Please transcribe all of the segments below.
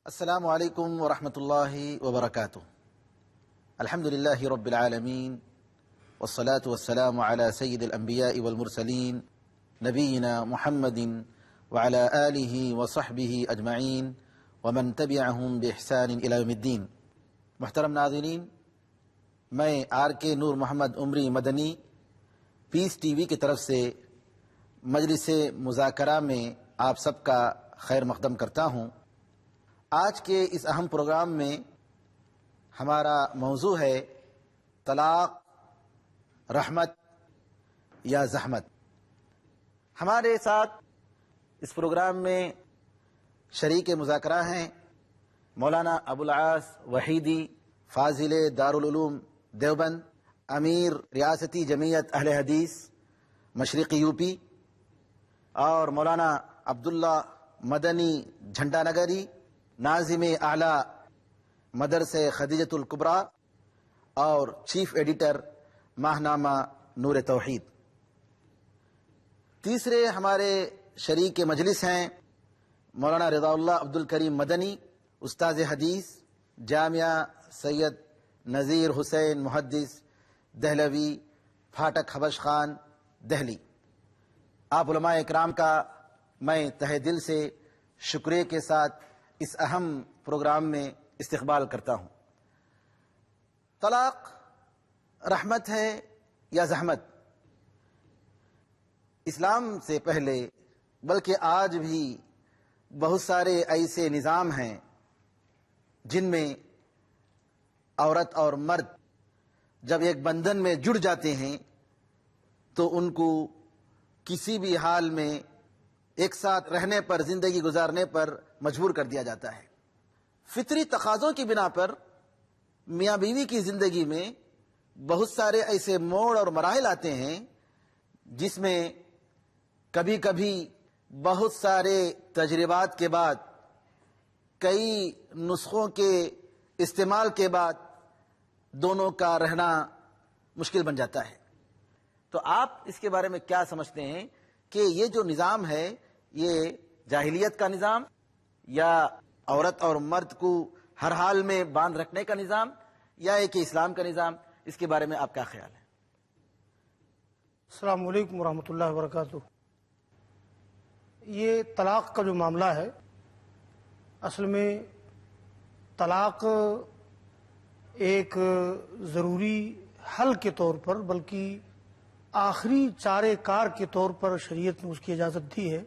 السلام علیکم ورحمۃ اللہ وبرکاتہ۔ الحمد للہ رب العالمین والصلاة والسلام على سید الانبیاء والمرسلین نبینا محمد وعلى آلہ وصحبہ اجمعین ومن تبعہم بإحسان الی یوم الدین۔ محترم ناظرین، میں آر کے نور محمد عمری مدنی پیس ٹی وی کی طرف سے مجلس مذاکرہ میں آپ سب کا خیر مقدم کرتا ہوں۔ آج کے اس اہم پروگرام میں ہمارا موضوع ہے طلاق، رحمت یا زحمت۔ ہمارے ساتھ اس پروگرام میں شریک مذاکرہ ہیں مولانا ابو العاص وحیدی، فاضل دارالعلوم دیوبند، امیر ریاستی جمعیت اہل حدیث مشرقی یو پی، اور مولانا عبداللہ مدنی جھنڈا نگری، ناظم اعلیٰ مدرسہ خدیجۃ الکبریٰ اور چیف ایڈیٹر ماہنامہ نور توحید۔ تیسرے ہمارے شریک مجلس ہیں مولانا رضا اللہ عبد الکریم مدنی، استاذ حدیث، جامعہ سید نذیر حسین محدث دہلوی، پھاٹک حبش خان، دہلی۔ آپ علماء اکرام کا میں تہہ دل سے شکریہ کے ساتھ اس اہم پروگرام میں استقبال کرتا ہوں۔ طلاق رحمت ہے یا زحمت؟ اسلام سے پہلے بلکہ آج بھی بہت سارے ایسے نظام ہیں جن میں عورت اور مرد جب ایک بندھن میں جڑ جاتے ہیں تو ان کو کسی بھی حال میں ایک ساتھ رہنے پر، زندگی گزارنے پر مجبور کر دیا جاتا ہے۔ فطری تقاضوں کی بنا پر میاں بیوی کی زندگی میں بہت سارے ایسے موڑ اور مراحل آتے ہیں جس میں کبھی کبھی بہت سارے تجربات کے بعد، کئی نسخوں کے استعمال کے بعد دونوں کا رہنا مشکل بن جاتا ہے۔ تو آپ اس کے بارے میں کیا سمجھتے ہیں کہ یہ جو نظام ہے یہ جاہلیت کا نظام یا عورت اور مرد کو ہر حال میں باندھ رکھنے کا نظام یا ایک اسلام کا نظام؟ اس کے بارے میں آپ کا خیال ہے؟ السلام علیکم ورحمۃ اللہ وبرکاتہ۔ یہ طلاق کا جو معاملہ ہے، اصل میں طلاق ایک ضروری حل کے طور پر بلکہ آخری چارے کار کے طور پر شریعت نے اس کی اجازت دی ہے۔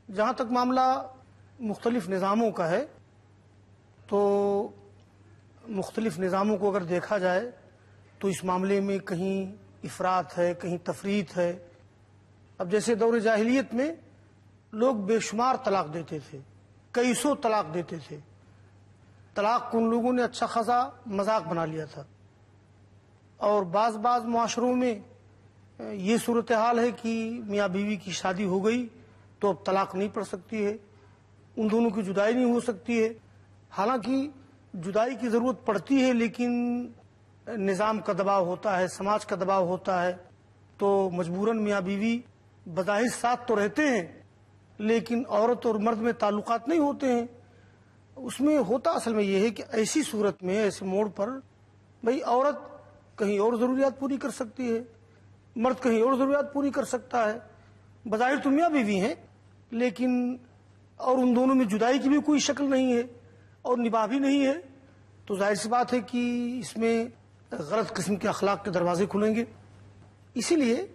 جہاں تک معاملہ مختلف نظاموں کا ہے تو مختلف نظاموں کو اگر دیکھا جائے تو اس معاملے میں کہیں افراط ہے، کہیں تفریط ہے۔ اب جیسے دور جاہلیت میں لوگ بے شمار طلاق دیتے تھے، کئی سو طلاق دیتے تھے۔ طلاق کو ان لوگوں نے اچھا خاصا مذاق بنا لیا تھا، اور بعض معاشروں میں یہ صورتحال ہے کہ میاں بیوی کی شادی ہو گئی تو اب طلاق نہیں پڑ سکتی ہے، ان دونوں کی جدائی نہیں ہو سکتی ہے۔ حالانکہ جدائی کی ضرورت پڑتی ہے لیکن نظام کا دباؤ ہوتا ہے، سماج کا دباؤ ہوتا ہے، تو مجبوراً میاں بیوی بظاہر ساتھ تو رہتے ہیں لیکن عورت اور مرد میں تعلقات نہیں ہوتے ہیں۔ اس میں ہوتا اصل میں یہ ہے کہ ایسی صورت میں، ایسے موڑ پر بھئی عورت کہیں اور ضروریات پوری کر سکتی ہے، مرد کہیں اور ضروریات پوری کر سکتا ہے۔ بظاہر تو میاں بیوی ہیں لیکن اور ان دونوں میں جدائی کی بھی کوئی شکل نہیں ہے اور نباہ بھی نہیں ہے، تو ظاہر سی بات ہے کہ اس میں غلط قسم کے اخلاق کے دروازے کھلیں گے۔ اسی لیے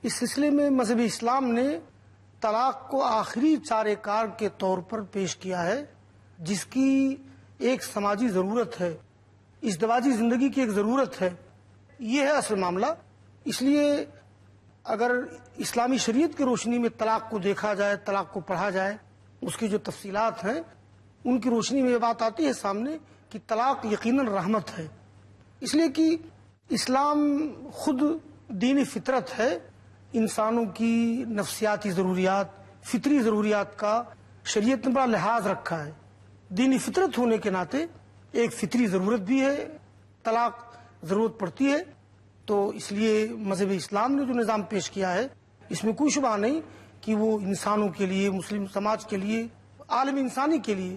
اس سلسلے میں مذہب اسلام نے طلاق کو آخری چارے کار کے طور پر پیش کیا ہے، جس کی ایک سماجی ضرورت ہے، ازدواجی زندگی کی ایک ضرورت ہے۔ یہ ہے اصل معاملہ۔ اس لیے اگر اسلامی شریعت کی روشنی میں طلاق کو دیکھا جائے، طلاق کو پڑھا جائے، اس کی جو تفصیلات ہیں ان کی روشنی میں یہ بات آتی ہے سامنے کہ طلاق یقیناً رحمت ہے، اس لیے کہ اسلام خود دین فطرت ہے۔ انسانوں کی نفسیاتی ضروریات، فطری ضروریات کا شریعت نے بڑا لحاظ رکھا ہے۔ دین فطرت ہونے کے ناطے ایک فطری ضرورت بھی ہے، طلاق ضرورت پڑتی ہے، تو اس لیے مذہب اسلام نے جو نظام پیش کیا ہے اس میں کوئی شبہ نہیں کہ وہ انسانوں کے لیے، مسلم سماج کے لیے، عالم انسانی کے لیے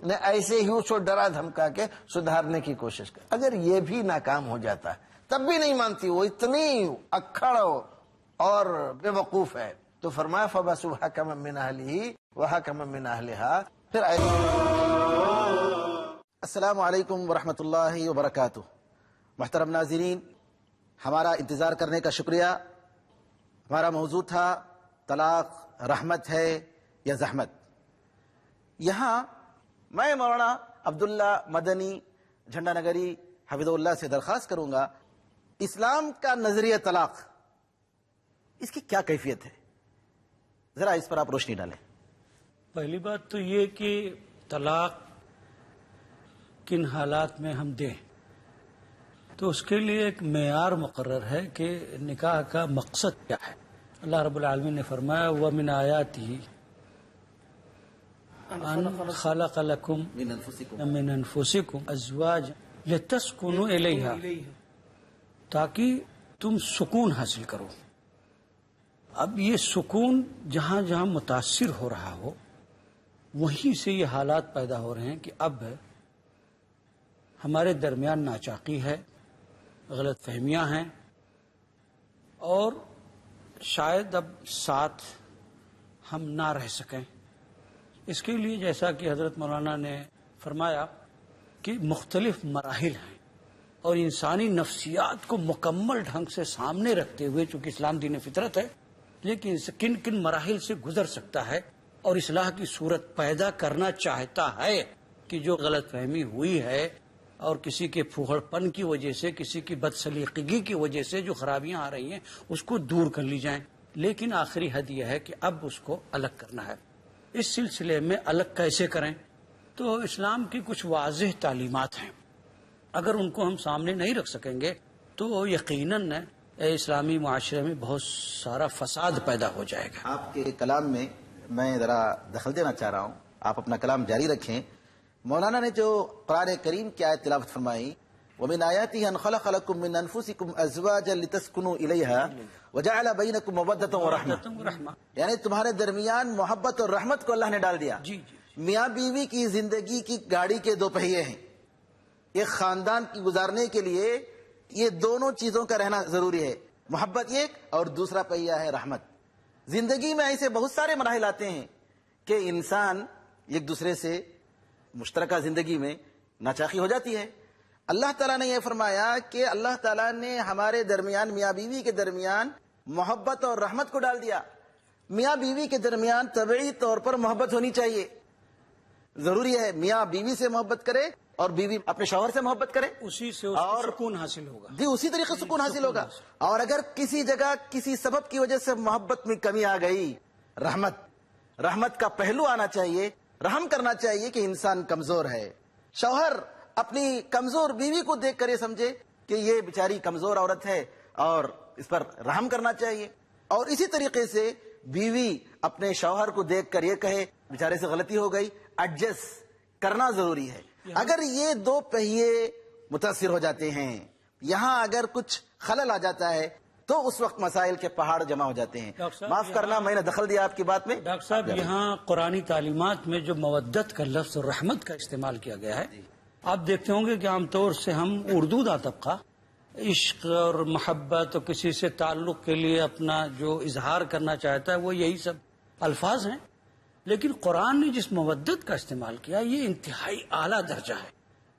نہ ایسے ہی اس کو ڈرا دھمکا کے سدھارنے کی کوشش کر. اگر یہ بھی ناکام ہو جاتا ہے تب بھی نہیں مانتی، وہ اتنی اکھڑ اور بے وقوف ہے، تو فرمایا فَبَعَثُوا حَكَمًا مِّنْ أَهْلِهِ وَحَكَمًا مِّنْ أَهْلِهَا. پھر السلام علیکم ورحمۃ اللہ وبرکاتہ. محترم ناظرین، ہمارا انتظار کرنے کا شکریہ. ہمارا موضوع تھا طلاق رحمت ہے یا زحمت. یہاں میں مولانا عبداللہ مدنی جھنڈا نگری حفظہ اللہ سے درخواست کروں گا، اسلام کا نظریہ طلاق، اس کی کیا کیفیت ہے؟ ذرا اس پر آپ روشنی ڈالیں. پہلی بات تو یہ کہ طلاق کن حالات میں ہم دیں، تو اس کے لیے ایک معیار مقرر ہے کہ نکاح کا مقصد کیا ہے. اللہ رب العالمین نے فرمایا وَمِنْ آیَاتِهِ أَنْ خَلَقَ لَكُم مِّنْ أَنفُسِكُمْ أَزْوَاجًا لِتَسْكُنُوا إِلَيْهَا، تاکہ تم سکون حاصل کرو. اب یہ سکون جہاں جہاں متاثر ہو رہا ہو وہیں سے یہ حالات پیدا ہو رہے ہیں کہ اب ہمارے درمیان ناچاقی ہے، غلط فہمیاں ہیں، اور شاید اب ساتھ ہم نہ رہ سکیں. اس کے لیے جیسا کہ حضرت مولانا نے فرمایا کہ مختلف مراحل ہیں، اور انسانی نفسیات کو مکمل ڈھنگ سے سامنے رکھتے ہوئے، چونکہ اسلام دین فطرت ہے، لیکن کن کن مراحل سے گزر سکتا ہے اور اصلاح کی صورت پیدا کرنا چاہتا ہے کہ جو غلط فہمی ہوئی ہے اور کسی کے پھوہڑ پن کی وجہ سے، کسی کی بد سلیقگی کی وجہ سے جو خرابیاں آ رہی ہیں اس کو دور کر لی جائیں. لیکن آخری حد یہ ہے کہ اب اس کو الگ کرنا ہے. اس سلسلے میں الگ کیسے کریں؟ تو اسلام کی کچھ واضح تعلیمات ہیں، اگر ان کو ہم سامنے نہیں رکھ سکیں گے تو یقیناً اسلامی معاشرے میں بہت سارا فساد پیدا ہو جائے گا. آپ کے کلام میں میں ذرا دخل دینا چاہ رہا ہوں، آپ اپنا کلام جاری رکھیں. مولانا نے جو قرآن کریم کی آیت تلاوت فرمائی وَمِنْ آيَاتِهِ أَنْ خَلَقَ لَكُم مِّنْ أَنفُسِكُمْ أَزْوَاجًا لِتَسْكُنُوا إِلَيْهَا وَجَعَلَ بَيْنَكُم مَّوَدَّةً وَرَحْمَةً، یعنی تمہارے درمیان محبت اور رحمت کو اللہ نے ڈال دیا. جی میاں بیوی کی زندگی کی گاڑی کے دو پہیے ہیں. ایک خاندان کی گزارنے کے لیے یہ دونوں چیزوں کا رہنا ضروری ہے، محبت ایک اور دوسرا پہیہ ہے رحمت. زندگی میں ایسے بہت سارے مراحل آتے ہیں کہ انسان ایک دوسرے سے مشترکہ زندگی میں ناچاقی ہو جاتی ہے. اللہ تعالیٰ نے یہ فرمایا کہ اللہ تعالیٰ نے ہمارے درمیان، میاں بیوی کے درمیان محبت اور رحمت کو ڈال دیا. میاں بیوی کے درمیان طبعی طور پر محبت ہونی چاہیے، ضروری ہے. میاں بیوی سے محبت کرے اور بیوی اپنے شوہر سے محبت کرے، اسی سے اس کو سکون حاصل ہوگا. جی اسی طریقے سے سکون حاصل ہوگا. اور اگر کسی جگہ کسی سبب کی وجہ سے محبت میں کمی آ گئی، رحمت کا پہلو آنا چاہیے، رحم کرنا چاہیے کہ انسان کمزور ہے. شوہر اپنی کمزور بیوی کو دیکھ کر یہ سمجھے کہ یہ بیچاری کمزور عورت ہے اور اس پر رحم کرنا چاہیے. اور اسی طریقے سے بیوی اپنے شوہر کو دیکھ کر یہ کہے بیچارے سے غلطی ہو گئی، ایڈجسٹ کرنا ضروری ہے. اگر یہ دو پہیے متاثر ہو جاتے ہیں، یہاں اگر کچھ خلل آ جاتا ہے تو اس وقت مسائل کے پہاڑ جمع ہو جاتے ہیں. معاف کرنا میں نے دخل دیا آپ کی بات میں. ڈاکٹر صاحب، یہاں قرآنی تعلیمات میں جو مودت کا لفظ اور رحمت کا استعمال کیا گیا ہے، آپ دیکھتے ہوں گے کہ عام طور سے ہم اردو دا طبقہ عشق اور محبت اور کسی سے تعلق کے لیے اپنا جو اظہار کرنا چاہتا ہے وہ یہی سب الفاظ ہیں. لیکن قرآن نے جس مودت کا استعمال کیا یہ انتہائی اعلیٰ درجہ ہے.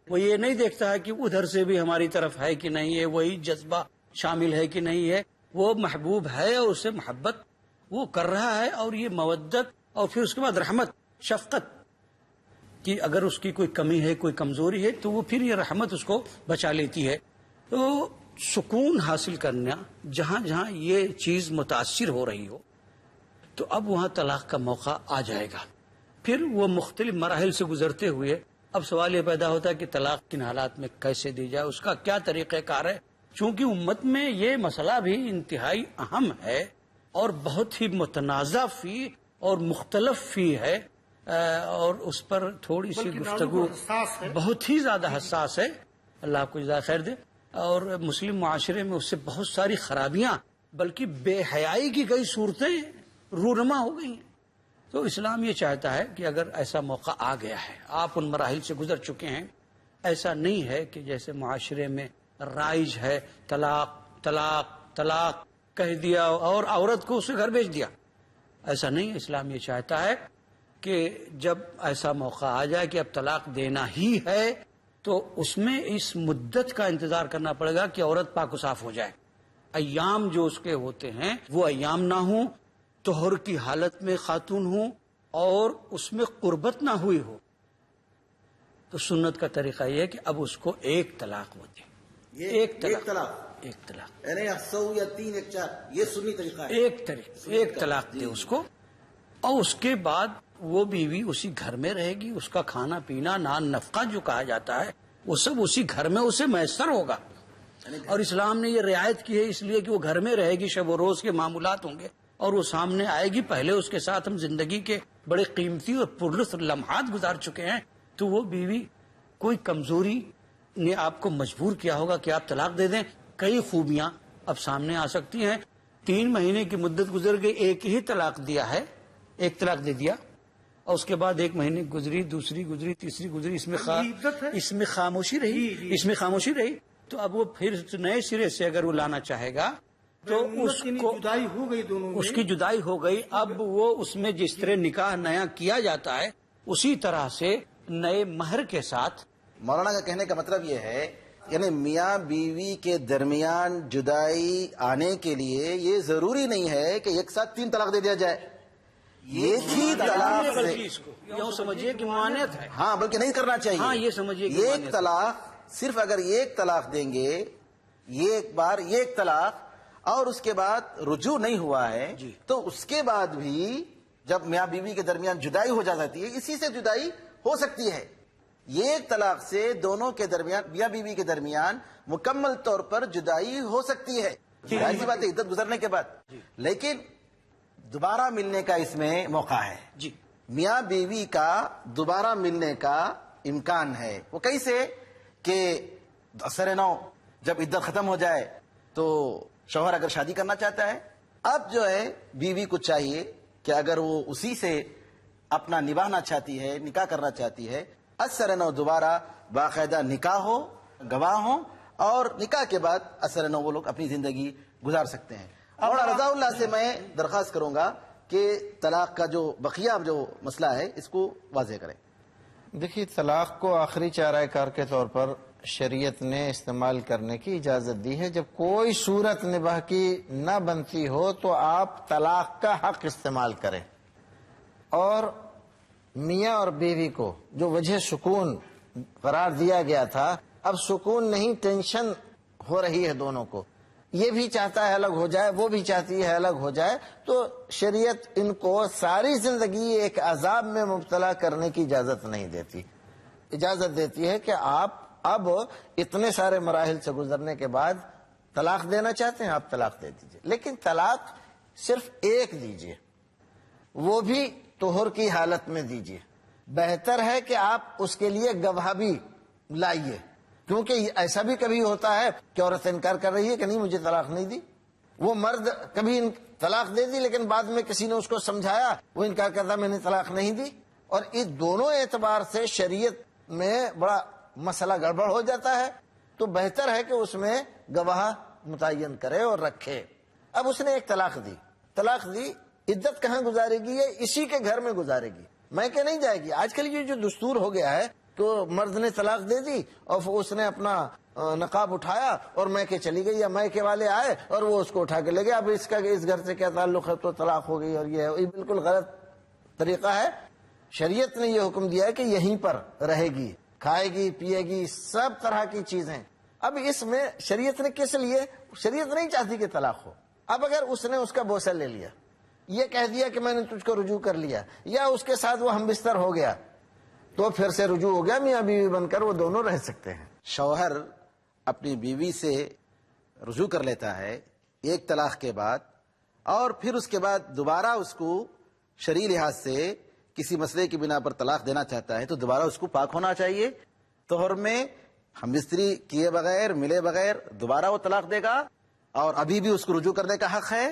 وہ یہ نہیں دیکھتا ہے کہ ادھر سے بھی ہماری طرف ہے کہ نہیں ہے، وہی جذبہ شامل ہے کہ نہیں ہے. وہ محبوب ہے اور اس سے محبت وہ کر رہا ہے، اور یہ مودت اور پھر اس کے بعد رحمت، شفقت کہ اگر اس کی کوئی کمی ہے، کوئی کمزوری ہے تو وہ پھر یہ رحمت اس کو بچا لیتی ہے. تو سکون حاصل کرنا جہاں جہاں یہ چیز متاثر ہو رہی ہو تو اب وہاں طلاق کا موقع آ جائے گا. پھر وہ مختلف مراحل سے گزرتے ہوئے اب سوال یہ پیدا ہوتا ہے کہ طلاق کن حالات میں کیسے دی جائے، اس کا کیا طریقہ کار ہے. چونکہ امت میں یہ مسئلہ بھی انتہائی اہم ہے اور بہت ہی متنازع فی اور مختلف فی ہے، اور اس پر تھوڑی سی گفتگو بہت ہی زیادہ حساس ہے. اللہ آپ کو جزائے خیر دے. اور مسلم معاشرے میں اس سے بہت ساری خرابیاں بلکہ بے حیائی کی کئی صورتیں رونما ہو گئی ہیں. تو اسلام یہ چاہتا ہے کہ اگر ایسا موقع آ گیا ہے، آپ ان مراحل سے گزر چکے ہیں، ایسا نہیں ہے کہ جیسے معاشرے میں رائج ہے طلاق طلاق طلاق کہہ دیا اور عورت کو اس کے گھر بھیج دیا، ایسا نہیں. اسلام یہ چاہتا ہے کہ جب ایسا موقع آ جائے کہ اب طلاق دینا ہی ہے تو اس میں اس مدت کا انتظار کرنا پڑے گا کہ عورت پاک و صاف ہو جائے. ایام جو اس کے ہوتے ہیں وہ ایام نہ ہوں، طہر کی حالت میں خاتون ہوں اور اس میں قربت نہ ہوئی ہو. تو سنت کا طریقہ یہ ہے کہ اب اس کو ایک طلاق وہ دے. ایک طلاق یعنی 100 یا 3 یا 4 یہ سنی طریقہ ہے. ایک طلاق دے اس کو، اور اس کے بعد وہ بیوی اسی گھر میں رہے گی. اس کا کھانا پینا نان نفقہ جو کہا جاتا ہے وہ سب اسی گھر میں اسے میسر ہوگا. اور اسلام نے یہ رعایت کی ہے اس لیے کہ وہ گھر میں رہے گی، شب و روز کے معمولات ہوں گے اور وہ سامنے آئے گی. پہلے اس کے ساتھ ہم زندگی کے بڑے قیمتی اور پرلطف لمحات گزار چکے ہیں. تو وہ بیوی کوئی کمزوری نے آپ کو مجبور کیا ہوگا کہ آپ طلاق دے دیں. کئی خوبیاں اب سامنے آ سکتی ہیں. 3 مہینے کی مدت گزر گئی، ایک ہی طلاق دیا ہے، ایک طلاق دے دیا، اور اس کے بعد 1 مہینے گزری، دوسری گزری، تیسری گزری، اس میں خاموشی رہی. تو اب وہ پھر نئے سرے سے اگر وہ لانا چاہے گا تو اس کو جدائی ہو گئی، دونوں اس کی جدائی ہو گئی. اب وہ اس میں جس طرح نکاح نیا کیا جاتا ہے اسی طرح سے نئے مہر کے ساتھ. مولانا کا کہنے کا مطلب یہ ہے یعنی میاں بیوی کے درمیان جدائی آنے کے لیے یہ ضروری نہیں ہے کہ ایک ساتھ 3 طلاق دے دیا جائے. ایک ہی طلاق سے اس کو یوں سمجھیے کہ ممانعت ہے. ہاں بلکہ نہیں کرنا چاہیے. ہاں یہ سمجھیے کہ ایک طلاق صرف اگر ایک طلاق دیں گے، ایک بار ایک طلاق، اور اس کے بعد رجوع نہیں ہوا ہے تو اس کے بعد بھی جب میاں بیوی کے درمیان جدائی ہو جاتی ہے، اسی سے جدائی ہو سکتی ہے. ایک طلاق سے دونوں کے درمیان، میاں بیوی کے درمیان مکمل طور پر جدائی ہو سکتی ہے. ظاہر سی بات ہے عدت گزرنے کے بعد، لیکن دوبارہ ملنے کا اس میں موقع ہے. جی میاں بیوی کا دوبارہ ملنے کا امکان ہے. وہ کیسے کہ اثر نو جب عدت ختم ہو جائے تو شوہر اگر شادی کرنا چاہتا ہے، اب جو ہے بیوی کو چاہیے کہ اگر وہ اسی سے اپنا نبھانا چاہتی ہے، نکاح کرنا چاہتی ہے، اثر نو دوبارہ باقاعدہ نکاح ہو، گواہ ہو، اور نکاح کے بعد اثر نو وہ لوگ اپنی زندگی گزار سکتے ہیں. اور رضا اللہ سے میں درخواست کروں گا کہ طلاق کا جو بقیہ جو مسئلہ ہے اس کو واضح کریں. دیکھیے، طلاق کو آخری چارہ کار کے طور پر شریعت نے استعمال کرنے کی اجازت دی ہے. جب کوئی صورت نباہ کی نہ بنتی ہو تو آپ طلاق کا حق استعمال کریں. اور میاں اور بیوی کو جو وجہ سکون قرار دیا گیا تھا، اب سکون نہیں، ٹینشن ہو رہی ہے دونوں کو. یہ بھی چاہتا ہے الگ ہو جائے، وہ بھی چاہتی ہے الگ ہو جائے، تو شریعت ان کو ساری زندگی ایک عذاب میں مبتلا کرنے کی اجازت نہیں دیتی. اجازت دیتی ہے کہ آپ اب اتنے سارے مراحل سے گزرنے کے بعد طلاق دینا چاہتے ہیں، آپ طلاق دے دیجئے، لیکن طلاق صرف ایک دیجئے، وہ بھی طہر کی حالت میں دیجئے. بہتر ہے کہ آپ اس کے لیے گواہ بھی لائیے، کیونکہ ایسا بھی کبھی ہوتا ہے کہ عورت انکار کر رہی ہے کہ نہیں مجھے طلاق نہیں دی. وہ مرد کبھی طلاق دے دی لیکن بعد میں کسی نے اس کو سمجھایا، وہ انکار کرتا میں نے طلاق نہیں دی. اور اس دونوں اعتبار سے شریعت میں بڑا مسئلہ گڑبڑ ہو جاتا ہے. تو بہتر ہے کہ اس میں گواہ متعین کرے اور رکھے. اب اس نے ایک طلاق دی، عدت کہاں گزارے گی؟ یہ اسی کے گھر میں گزارے گی، میں کہ نہیں جائے گی. آج کل یہ جو دستور ہو گیا ہے تو مرد نے طلاق دے دی اور اس نے اپنا نقاب اٹھایا اور میں کے چلی گئی، یا میں کے والے آئے اور وہ اس کو اٹھا کے لے گئے. اب اس کا اس گھر سے کیا تعلق ہے، تو طلاق ہو گئی. اور یہ بالکل غلط طریقہ ہے. شریعت نے یہ حکم دیا ہے کہ یہیں پر رہے گی، کھائے گی، پیے گی، سب طرح کی چیزیں. اب اس میں شریعت نے کس لیے؟ شریعت نہیں چاہتی کہ طلاق ہو. اب اگر اس نے اس کا بوسہ لے لیا، یہ کہہ دیا کہ میں نے تجھ کو رجوع کر لیا، یا اس کے ساتھ وہ ہم بستر ہو گیا، تو پھر سے رجوع ہو گیا، میاں بیوی بن کر وہ دونوں رہ سکتے ہیں. شوہر اپنی بیوی سے رجوع کر لیتا ہے ایک طلاق کے بعد، اور پھر اس کے بعد دوبارہ اس کو شرعی لحاظ سے کسی مسئلے کی بنا پر طلاق دینا چاہتا ہے تو دوبارہ اس کو پاک ہونا چاہیے. طہر میں ہم بستری کیے بغیر، ملے بغیر دوبارہ وہ طلاق دے گا، اور ابھی بھی اس کو رجوع کرنے کا حق ہے.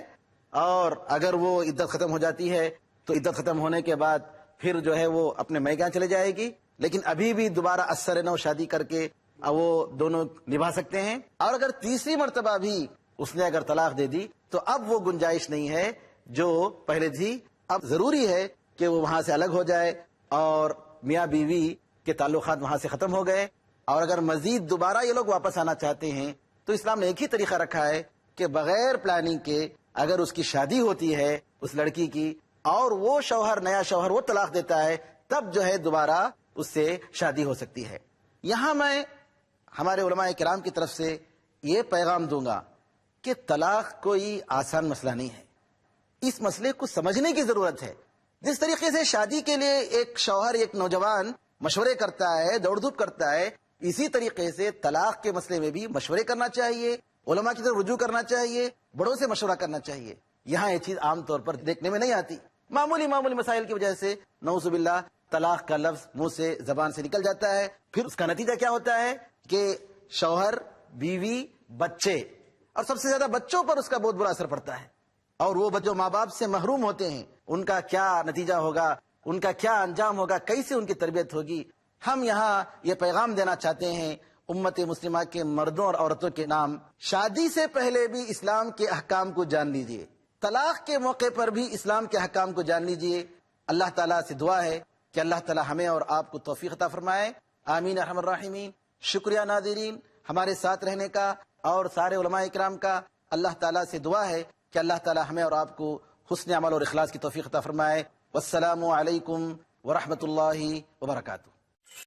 اور اگر وہ عدت ختم ہو جاتی ہے تو عدت ختم ہونے کے بعد پھر جو ہے وہ اپنے میکے چلے جائے گی، لیکن ابھی بھی دوبارہ اثر نو شادی کر کے وہ دونوں نبھا سکتے ہیں. اور اگر تیسری مرتبہ بھی اس نے اگر طلاق دے دی تو اب وہ گنجائش نہیں ہے جو پہلے تھی. اب ضروری ہے کہ وہ وہاں سے الگ ہو جائے اور میاں بیوی کے تعلقات وہاں سے ختم ہو گئے. اور اگر مزید دوبارہ یہ لوگ واپس آنا چاہتے ہیں تو اسلام نے ایک ہی طریقہ رکھا ہے کہ بغیر پلاننگ کے اگر اس کی شادی ہوتی ہے اس لڑکی کی اور وہ شوہر نیا شوہر وہ طلاق دیتا ہے تب جو ہے دوبارہ اس سے شادی ہو سکتی ہے. یہاں میں ہمارے علماء کرام کی طرف سے یہ پیغام دوں گا کہ طلاق کوئی آسان مسئلہ نہیں ہے. اس مسئلے کو سمجھنے کی ضرورت ہے. جس طریقے سے شادی کے لیے ایک شوہر ایک نوجوان مشورے کرتا ہے، دوڑ دھوپ کرتا ہے، اسی طریقے سے طلاق کے مسئلے میں بھی مشورے کرنا چاہیے، علماء کی طرف رجوع کرنا چاہیے، بڑوں سے مشورہ کرنا چاہیے. یہاں یہ چیز عام طور پر دیکھنے میں نہیں آتی. معمولی مسائل کی وجہ سے نعوذ باللہ طلاق کا لفظ منہ سے زبان سے نکل جاتا ہے. پھر اس کا نتیجہ کیا ہوتا ہے کہ شوہر، بیوی، بچے اور سب سے زیادہ بچوں پر اس کا بہت برا اثر پڑتا ہے. اور وہ بچوں ماں باپ سے محروم ہوتے ہیں، ان کا کیا نتیجہ ہوگا، ان کا کیا انجام ہوگا، کیسے ان کی تربیت ہوگی. ہم یہاں یہ پیغام دینا چاہتے ہیں امت مسلمہ کے مردوں اور عورتوں کے نام، شادی سے پہلے بھی اسلام کے احکام کو جان لیجئے، طلاق کے موقع پر بھی اسلام کے احکام کو جان لیجئے. اللہ تعالیٰ سے دعا ہے کہ اللہ تعالیٰ ہمیں اور آپ کو توفیق عطا فرمائے. آمین ارحم الراحمین. شکریہ ناظرین ہمارے ساتھ رہنے کا اور سارے علماء کرام کا. اللہ تعالیٰ سے دعا ہے کہ اللہ تعالیٰ ہمیں اور آپ کو حسن عمل اور اخلاص کی توفیق عطا فرمائے. والسلام علیکم ورحمۃ اللہ وبرکاتہ.